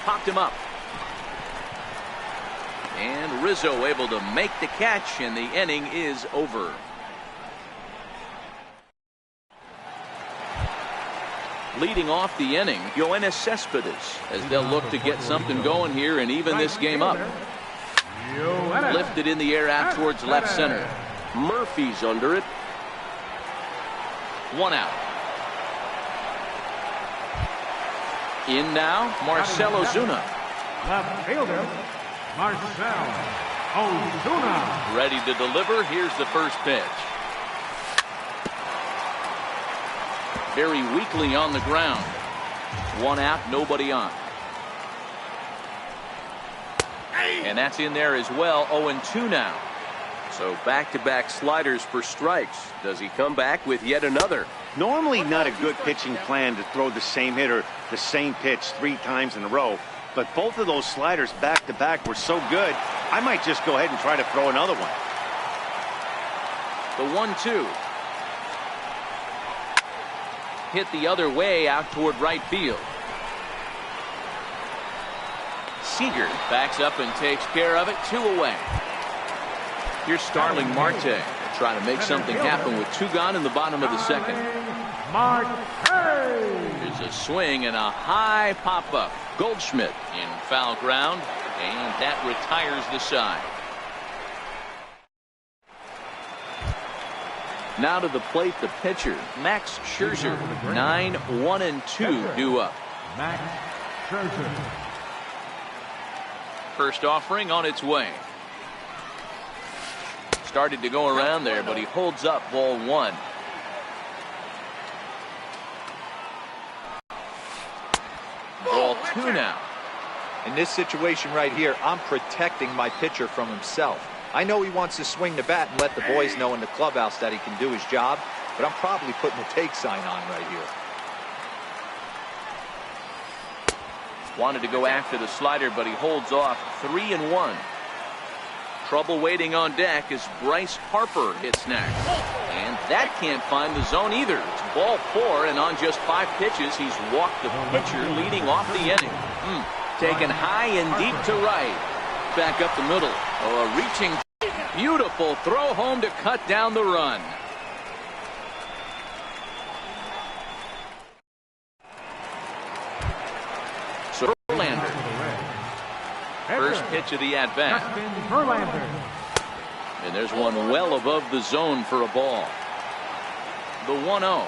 popped him up. And Rizzo able to make the catch, and the inning is over. Leading off the inning, Yoenis Cespedes, as they'll look to get something going here and even this game up. Lifted in the air out towards left center. Murphy's under it. 1 out. In now, Marcell Ozuna. Left fielder, Marcell Ozuna. Ready to deliver. Here's the first pitch. Very weakly on the ground. 1 out, nobody on. And that's in there as well. 0-2 now. So back-to-back sliders for strikes. Does he come back with yet another? Normally not a good pitching plan to throw the same hitter the same pitch 3 times in a row. But both of those sliders back-to-back were so good, I might just go ahead and try to throw another one. The 1-2. Hit the other way out toward right field. Seager backs up and takes care of it. 2 away. Here's Starling Marte trying to make something happen with 2 gone in the bottom of the second. There's a swing and a high pop-up. Goldschmidt in foul ground, and that retires the side. Now to the plate, the pitcher, Max Scherzer. 9-1-2 due up. Max Scherzer. First offering on its way. Started to go around there, but he holds up. Ball 1. Ball 2 now. In this situation right here, I'm protecting my pitcher from himself. I know he wants to swing the bat and let the boys know in the clubhouse that he can do his job, but I'm probably putting a take sign on right here. Wanted to go after the slider, but he holds off. 3-1. Trouble waiting on deck as Bryce Harper hits next. And that can't find the zone either. It's ball 4, and on just 5 pitches, he's walked the pitcher, leading off the inning. Taken high and deep to right. Back up the middle. Oh, a reaching, beautiful throw home to cut down the run. So Verlander. First pitch of the at-bat. And there's one well above the zone for a ball. The 1-0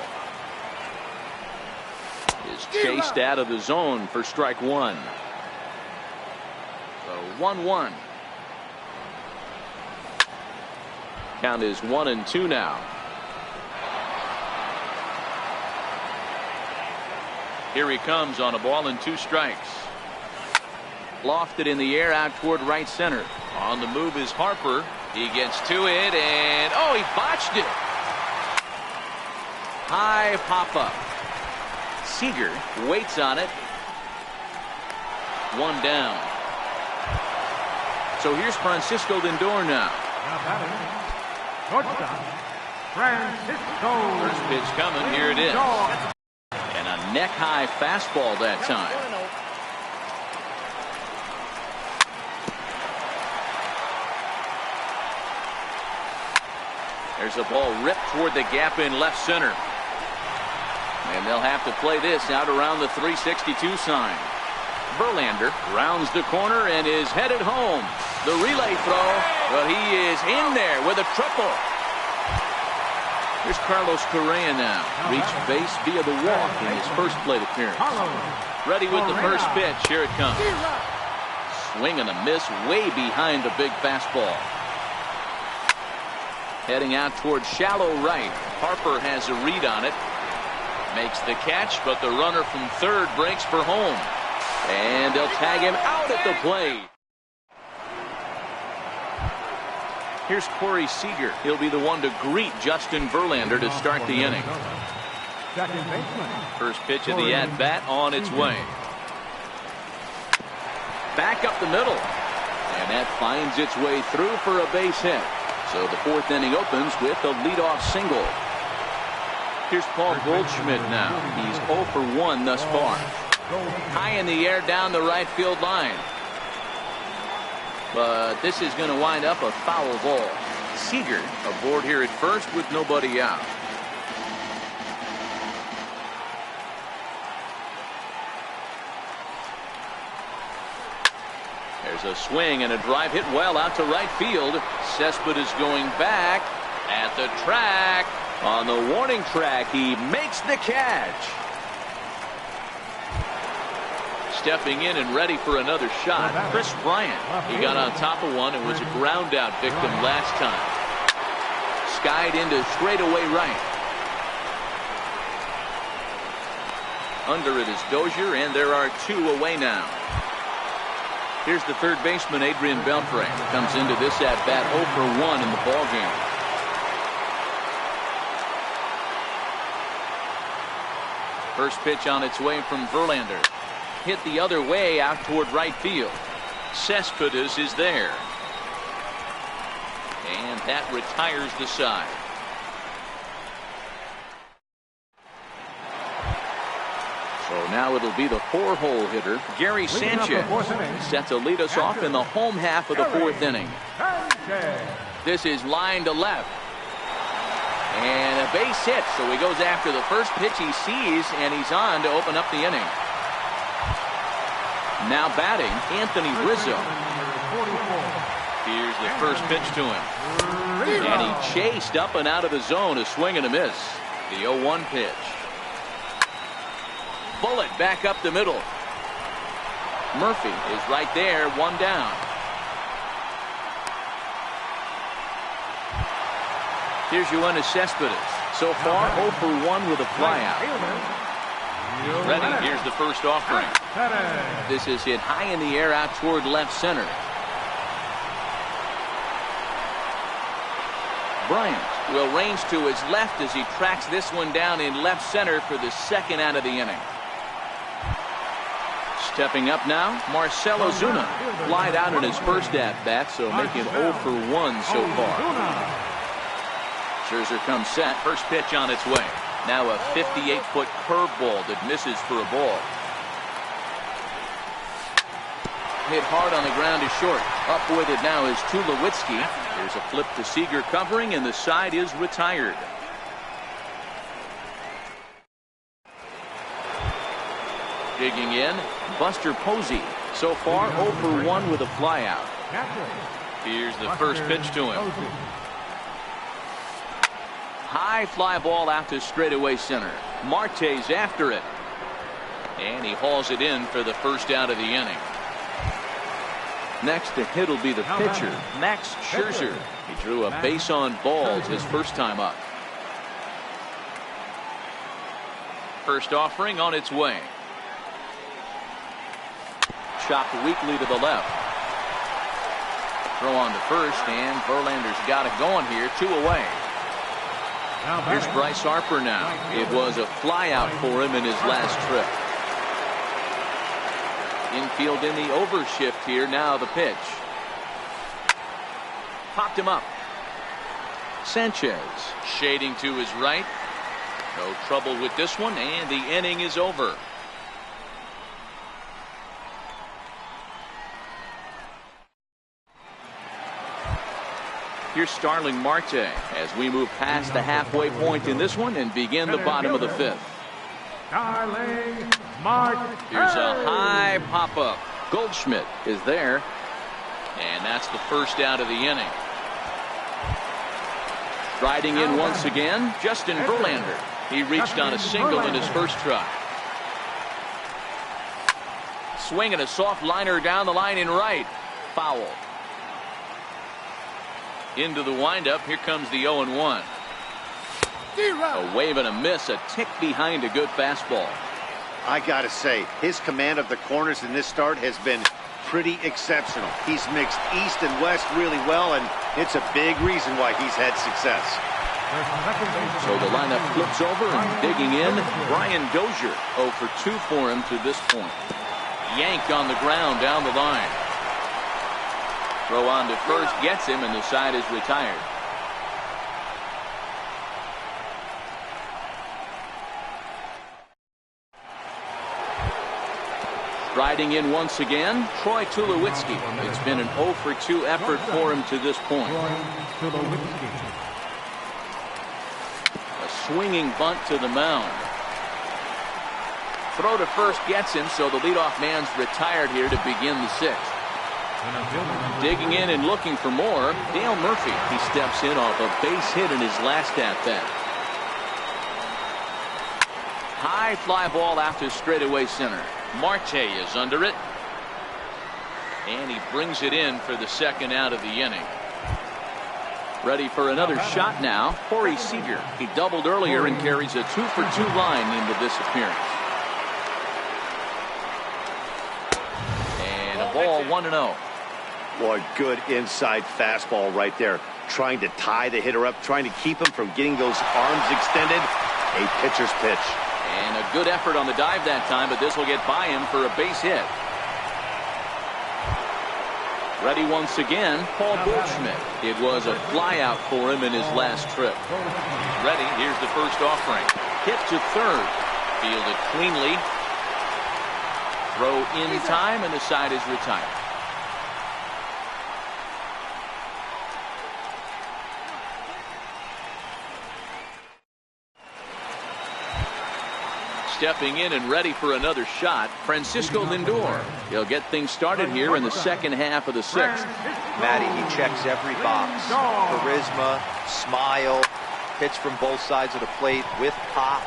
is chased out of the zone for strike 1. So 1-1. Count is 1-2 now. Here he comes on a ball and 2 strikes. Lofted in the air out toward right center. On the move is Harper. He gets to it, and oh, he botched it. High pop-up. Seager waits on it. 1 down. So here's Francisco Lindor now. First pitch coming. Here it is. And a neck-high fastball that time. There's a ball ripped toward the gap in left center. And they'll have to play this out around the 362 sign. Verlander rounds the corner and is headed home. The relay throw, but he is in there with a triple. Here's Carlos Correa now. Reached base via the walk in his first plate appearance. Ready with the first pitch. Here it comes. Swing and a miss way behind the big fastball. Heading out towards shallow right. Harper has a read on it. Makes the catch, but the runner from third breaks for home. And they'll tag him out at the plate. Here's Corey Seager. He'll be the one to greet Justin Verlander to start the inning. First pitch of the at-bat on its way. Back up the middle. And that finds its way through for a base hit. So the 4th inning opens with a leadoff single. Here's Paul Goldschmidt now. He's 0 for 1 thus far. High high in the air down the right field line. But this is going to wind up a foul ball. Seager aboard here at first with nobody out. There's a swing and a drive hit well out to right field. Cespedes going back at the track. On the warning track, he makes the catch. Stepping in and ready for another shot, Chris Bryant. He got on top of one and was a ground out victim last time. Skied into straightaway right. Under it is Dozier, and there are two away now. Here's the third baseman, Adrian Beltre. Comes into this at bat 0 for 1 in the ball game. First pitch on its way from Verlander. Hit the other way out toward right field. Cespedes is there. And that retires the side. So now it'll be the 4-hole hitter, Gary Sanchez, set to lead us off in the home half of the 4th inning. This is line to left. And a base hit, so he goes after the first pitch he sees, and he's on to open up the inning. Now batting, Anthony Rizzo. Here's the first pitch to him. And he chased up and out of the zone, a swing and a miss. The 0-1 pitch. Bullet back up the middle. Murphy is right there, one down. Here's Yoenis Cespedes. So far, 0 for 1 with a flyout. He's ready. Here's the first offering. This is hit high in the air out toward left center. Bryant will range to his left as he tracks this one down in left center for the second out of the inning. Stepping up now, Marcell Ozuna. Flied out in his first at-bat, so making 0 for 1 so far. Scherzer comes set. First pitch on its way. Now a 58-foot curveball that misses for a ball. Hit hard on the ground is short. Up with it now is Tulowitzki. There's a flip to Seager covering, and the side is retired. Digging in, Buster Posey. So far, 0 for 1 with a flyout. Here's the first pitch to him. High fly ball out to straightaway center. Marte's after it. And he hauls it in for the first out of the inning. Next to hit will be the pitcher, Max Scherzer. He drew a base on balls his first time up. First offering on its way. Chopped weakly to the left. Throw on to first, and Verlander's got it going here, 2 away. Here's Bryce Harper now. It was a flyout for him in his last trip. Infield in the overshift here. Now the pitch. Popped him up. Sanchez shading to his right. No trouble with this one, and the inning is over. Here's Starling Marte as we move past the halfway point in this one and begin the bottom of the 5th. Starling Marte. Here's a high pop-up. Goldschmidt is there, and that's the first out of the inning. Riding in once again, Justin Verlander. He reached on a single in his first try. Swinging a soft liner down the line in right. Foul. Into the windup. Here comes the 0-1. A wave and a miss, a tick behind a good fastball. I gotta say, his command of the corners in this start has been pretty exceptional. He's mixed east and west really well, and it's a big reason why he's had success. So the lineup flips over, and digging in, Brian Dozier. 0 for 2 for him to this point. Yank on the ground down the line. Throw on to first, gets him, and the side is retired. Striding in once again, Troy Tulowitzki. It's been an 0 for 2 effort for him to this point. A swinging bunt to the mound. Throw to first gets him, so the leadoff man's retired here to begin the 6th. Digging in and looking for more, Dale Murphy. He steps in off a base hit in his last at-bat. High fly ball out to straightaway center. Marte is under it. And he brings it in for the 2nd out of the inning. Ready for another shot now, Corey Seager. He doubled earlier and carries a 2 for 2 line into this appearance. And a ball 1-0. Boy, good inside fastball right there. Trying to tie the hitter up, trying to keep him from getting those arms extended. A pitcher's pitch. And a good effort on the dive that time, but this will get by him for a base hit. Ready once again, Paul Goldschmidt. It was a flyout for him in his last trip. Ready, here's the first offering. Hit to third. Fielded cleanly. Throw in time, and the side is retired. Stepping in and ready for another shot, Francisco Lindor. He'll get things started here in the 2nd half of the 6th. Matty, he checks every box. Charisma, smile, hits from both sides of the plate with pop,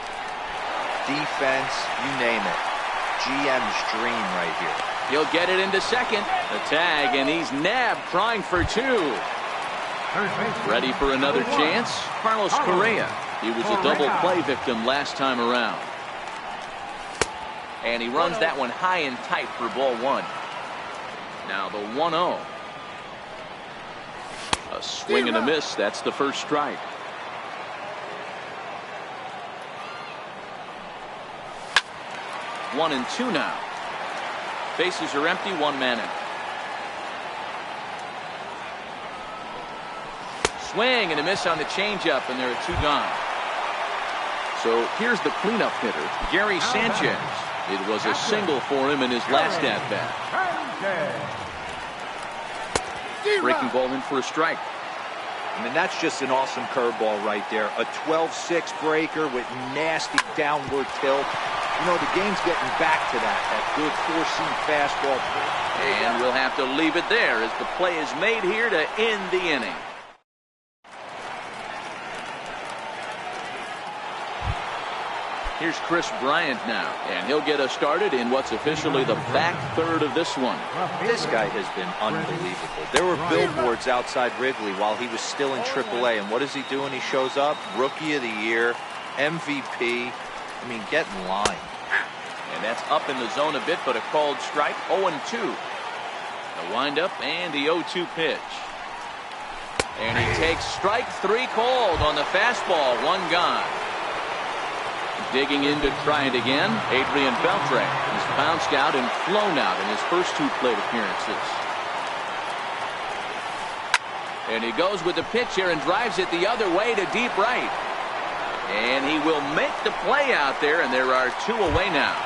defense, you name it. GM's dream right here. He'll get it into second. The tag, and he's nabbed, trying for 2. Ready for another chance, Carlos Correa. He was a double play victim last time around. And he runs that one high and tight for ball 1. Now the 1-0. A swing and a miss. That's the first strike. One and 2 now. Bases are empty. 1 man in. Swing and a miss on the changeup, and there are 2 gone. So here's the cleanup hitter, Gary Sanchez. It was a single for him in his last at-bat. Breaking ball in for a strike. I mean, that's just an awesome curveball right there. A 12-6 breaker with nasty downward tilt. You know, the game's getting back to that good four-seam fastball. And we'll have to leave it there as the play is made here to end the inning. Here's Chris Bryant now, and he'll get us started in what's officially the back third of this one. This guy has been unbelievable. There were billboards outside Wrigley while he was still in AAA, and what does he do when he shows up? Rookie of the Year, MVP. I mean, get in line. And that's up in the zone a bit, but a called strike. 0-2. The windup and the 0-2 pitch. And he takes strike 3 called on the fastball. 1 gone. Digging in to try it again, Adrian Beltre. He's bounced out and flown out in his first 2 plate appearances. And he goes with the pitch here and drives it the other way to deep right. And he will make the play out there, and there are 2 away now.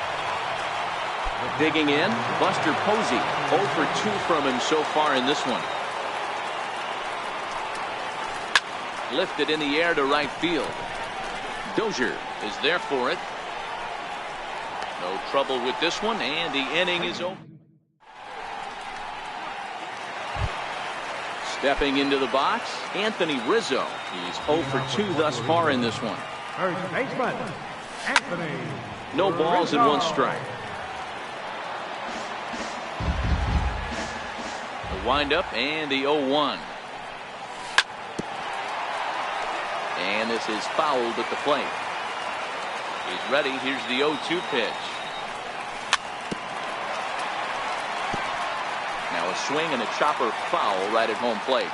Digging in, Buster Posey. 0 for 2 from him so far in this one. Lifted in the air to right field. Dozier is there for it. No trouble with this one, and the inning is over. Stepping into the box, Anthony Rizzo. He's 0 for 2 thus far in this one. First baseman, Anthony. No balls and 1 strike. The windup and the 0-1. And this is fouled at the plate. He's ready. Here's the 0-2 pitch. Now a swing and a chopper foul right at home plate.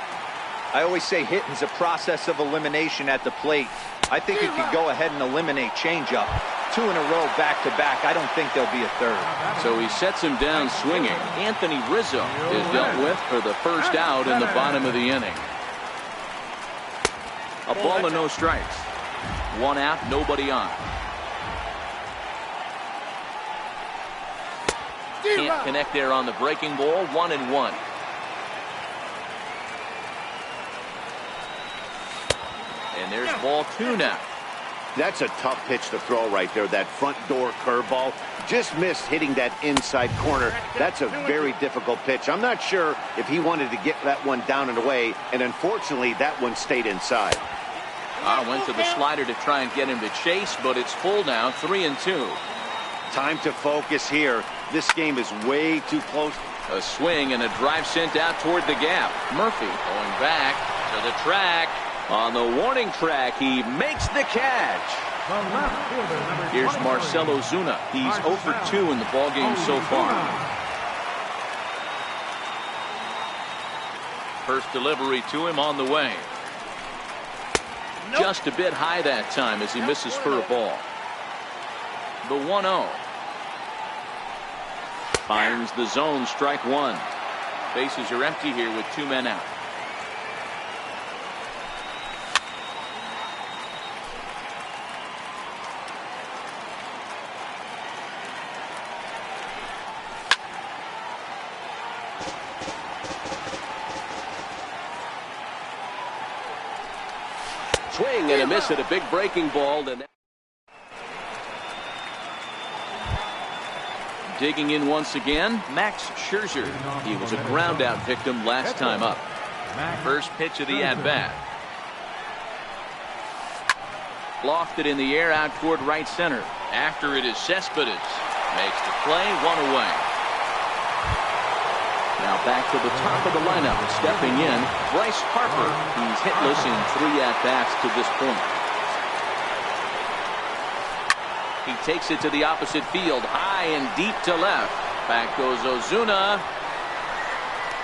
I always say hitting's a process of elimination at the plate. I think you could go ahead and eliminate changeup. 2 in a row back-to-back. I don't think there'll be a third. So he sets him down swinging. Anthony Rizzo is dealt with for the first out in the bottom of the inning. A ball and no strikes. 1 out, nobody on. Can't connect there on the breaking ball. 1-1. And there's ball 2 now. That's a tough pitch to throw right there. That front door curveball just missed hitting that inside corner. That's a very difficult pitch. I'm not sure if he wanted to get that one down and away, and unfortunately that one stayed inside. Went to the slider to try and get him to chase, but it's full now. 3-2. Time to focus here. This game is way too close. A swing and a drive sent out toward the gap. Murphy going back to the track. On the warning track, he makes the catch. Here's Marcell Ozuna. He's 0 for 2 in the ballgame so far. First delivery to him on the way. Just a bit high that time as he misses for a ball. The 1-0. Finds the zone, strike 1. Bases are empty here with 2 men out. Swing and a miss at a big breaking ball. Digging in once again, Max Scherzer. He was a ground out victim last time up. First pitch of the at-bat. Lofted in the air out toward right center. After it is Cespedes. Makes the play, 1 away. Now back to the top of the lineup. Stepping in, Bryce Harper. He's hitless in 3 at-bats to this point. He takes it to the opposite field, high and deep to left. Back goes Ozuna.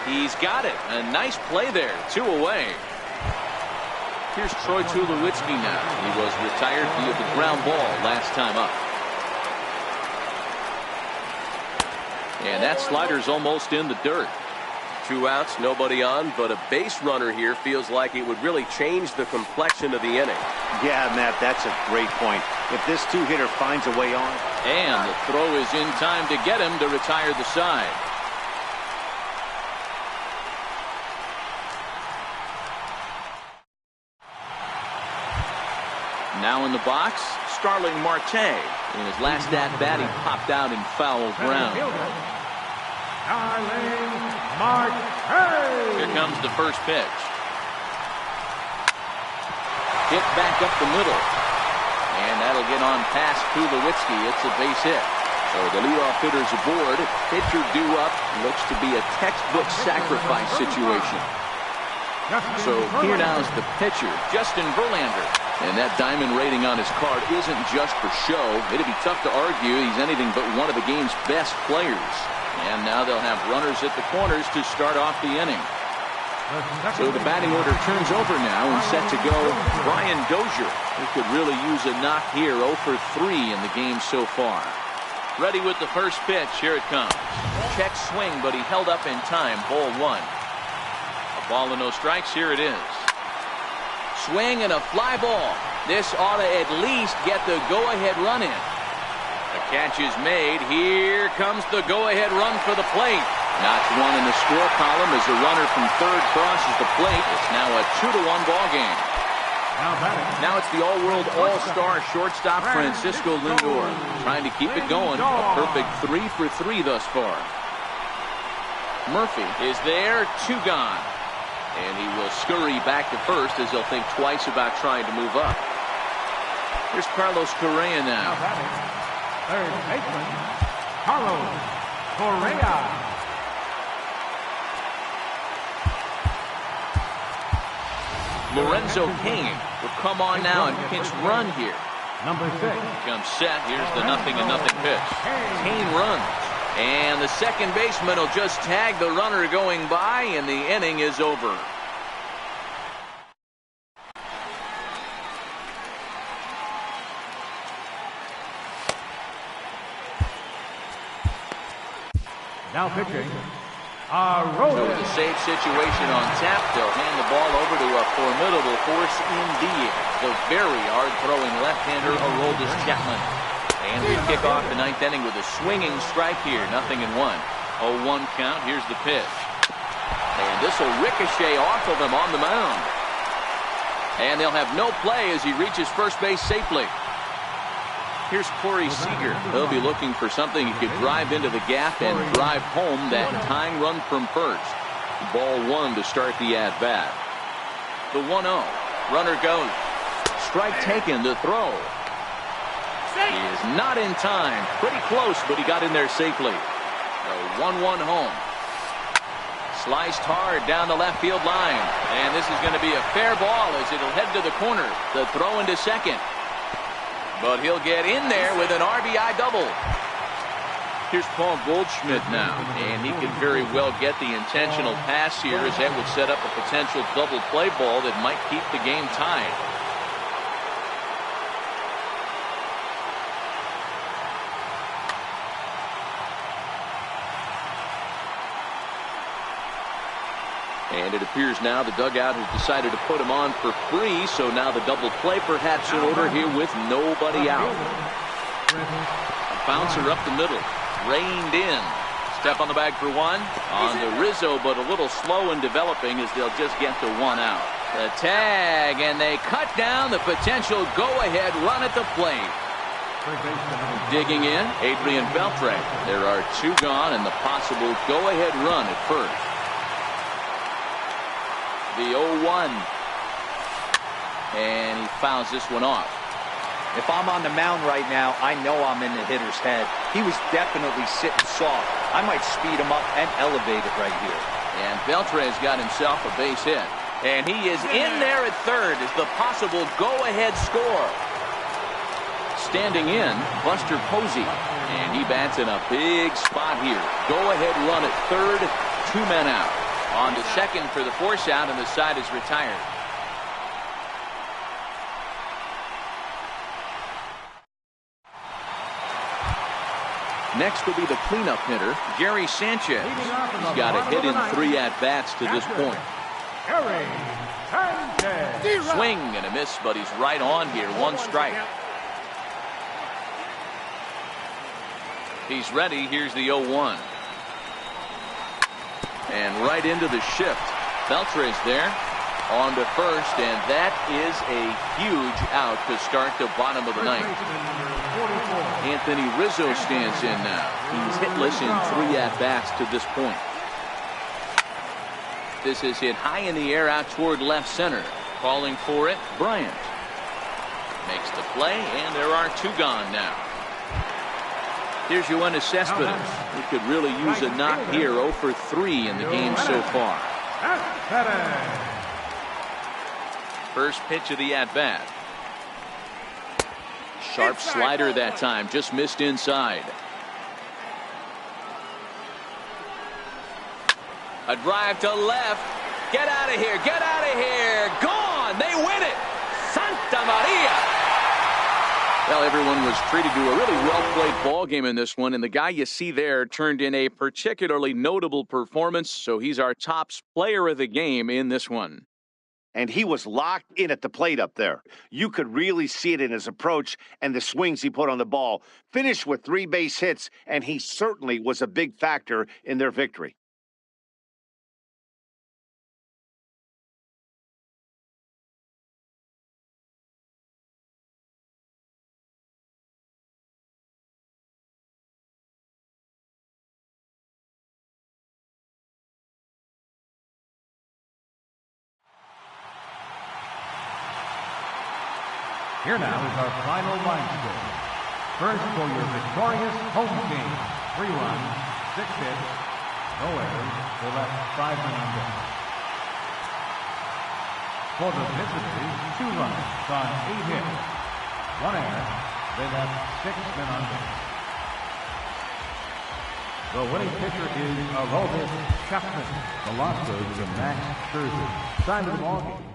He's got it. A nice play there. 2 away. Here's Troy Tulowitzki now. He was retired via the ground ball last time up. And that slider's almost in the dirt. 2 outs, nobody on, but a base runner here feels like it would really change the complexion of the inning. Yeah, Matt, that's a great point. If this 2-hitter finds a way on. And the throw is in time to get him to retire the side. Now in the box, Starling Marte. In his last at-bat, he popped out in foul ground. Starling Marte. Here comes the first pitch. Hit back up the middle. And that'll get on past Tulowitzki. It's a base hit. So the leadoff hitter's aboard. Pitcher due up. Looks to be a textbook sacrifice situation. So here now is the pitcher, Justin Verlander. And that diamond rating on his card isn't just for show. It'd be tough to argue he's anything but one of the game's best players. And now they'll have runners at the corners to start off the inning. So the batting order turns over now and set to go Brian Dozier. He could really use a knock here. 0 for 3 in the game so far. Ready with the first pitch. Here it comes. Check swing, but he held up in time. Ball 1. A ball and no strikes. Here it is. Swing and a fly ball. This ought to at least get the go-ahead run in. The catch is made. Here comes the go-ahead run for the plate. Notch 1 in the score column as the runner from third crosses the plate. It's now a 2-1 ball game. Now it's the all-world all-star shortstop Francisco Lindor trying to keep it going. A perfect 3 for 3 thus far. Murphy is there. 2 gone. And he will scurry back to first as he'll think twice about trying to move up. Here's Carlos Correa now. Third baseman, Carlos Correa. Lorenzo Cain will come on now and pinch run here. Number 6. Comes set. Here's the 0-0 pitch. Cain runs. And the second baseman will just tag the runner going by, and the inning is over. Now pitching, So with a safe situation on tap, they'll hand the ball over to a formidable force indeed. The very hard-throwing left-hander, Aroldis Chapman. And we kick off the ninth inning with a swinging strike here. 0-1. 0-1 count. Here's the pitch. And this will ricochet off of him on the mound. And they'll have no play as he reaches first base safely. Here's Corey Seager. He'll be looking for something he could drive into the gap and drive home that tying run from first. Ball one to start the at-bat. The 1-0. Runner goes. Strike taken to throw. He is not in time. Pretty close, but he got in there safely. The 1-1 home. Sliced hard down the left field line. And this is going to be a fair ball as it'll head to the corner. The throw into second. But he'll get in there with an RBI double. Here's Paul Goldschmidt now. And he could very well get the intentional pass here as that would set up a potential double play ball that might keep the game tied. And it appears now the dugout has decided to put him on for free, so now the double play perhaps in order here with nobody out. A bouncer up the middle, reined in. Step on the bag for one. On to Rizzo, but a little slow in developing as they'll just get to one out. The tag, and they cut down the potential go-ahead run at the plate. Digging in, Adrian Beltre. There are two gone and the possible go-ahead run at first. The 0-1. And he fouls this one off. If I'm on the mound right now, I know I'm in the hitter's head. He was definitely sitting soft. I might speed him up and elevate it right here. And Beltre's got himself a base hit. And he is in there at third as the possible go-ahead score. Standing in, Buster Posey. And he bats in a big spot here. Go-ahead run at third, 2 men out. On to second for the force out, and the side is retired. Next will be the cleanup hitter, Gary Sanchez. He's got a hit in 3 at-bats to this point. Gary Sanchez. Swing and a miss, but he's right on here. 1 strike. He's ready. Here's the 0-1. And right into the shift. Beltre's there. On to first, and that is a huge out to start the bottom of the ninth. Anthony Rizzo stands in now. He's hitless in 3 at-bats to this point. This is hit high in the air out toward left center. Calling for it, Bryant. Makes the play, and there are 2 gone now. Here's Yoenis Cespedes. He could really use a knock here. 0 for 3 in the game so far. First pitch of the at-bat. Sharp slider that time. Just missed inside. A drive to left. Get out of here. Get out of here. Gone. They win it. Santa Maria. Well, everyone was treated to a really well-played ball game in this one, and the guy you see there turned in a particularly notable performance, so he's our top player of the game in this one. And he was locked in at the plate up there. You could really see it in his approach and the swings he put on the ball. Finished with 3 base hits, and he certainly was a big factor in their victory. Here now is our final line score. First for your victorious home team. 3 runs, 6 hits, no errors. They left 5 men on base. For the visitors, 2 runs on 8 hits, 1 error. They left 6 men on base. The winning pitcher is Aroldis Chapman. The loss goes to Max Scherzer. Time of the ball game.